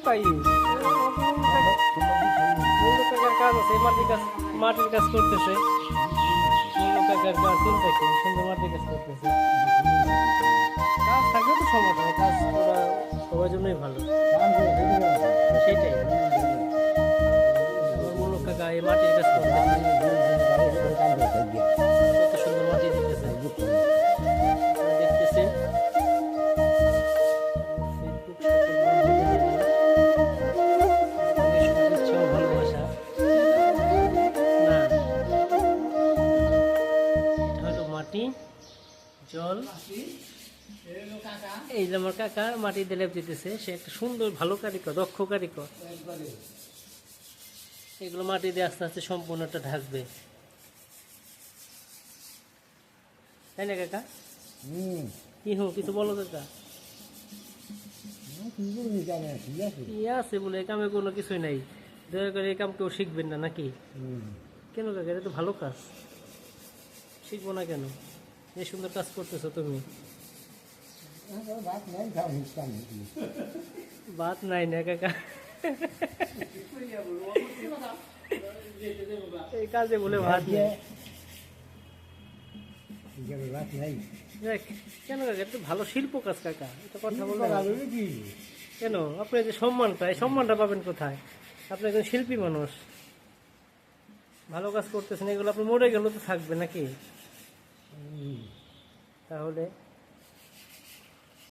পাই কাজ আছে, মাটির কাজ করতেছে। কাকার কাজ চিন্তা কি সুন্দর মাটির কাজ করতেছে। কাজ থাকলে তো সমস্যা নেই, কাজ করা সবার জন্যই ভালো। সেটাই মূলক কাকা এই মাটির কাজ করতেছে, কত সুন্দর মাটি দিতেছে দেখতেছেন। ভালোবাসা না, এটা হলো মাটি জল। এই যে আমার কাকা মাটি দিয়ে লেপ দিতেছে, সে একটা সুন্দর ভালো কারিগর, দক্ষ কারিগর। এগুলো মাটি দিয়ে আস্তে আস্তে সম্পূর্ণটা ঢাকবে, তাই না কাকা? কি হোক কিছু বলো কাকা। কি আছে বলে এই কামে কোনো কিছুই নাই, দয়া করে এই কাম কেউ শিখবেন না নাকি? কেন কাকা, এটা তো ভালো কাজ, শিখবো না কেন? এই সুন্দর কাজ করতেছো তুমি। ভাত নাই না কাকা, এই কাজে বলে ভাত নেই। কেন কাকা, এটা তো ভালো শিল্প কাজ কাকা, এটা কথা বলতে কেন? আপনি যে সম্মানটা, এই সম্মানটা পাবেন কোথায়? আপনি একজন শিল্পী মানুষ, ভালো কাজ করতেছেন, এগুলো আপনি মরে গেলেও তো থাকবে নাকি? তাহলে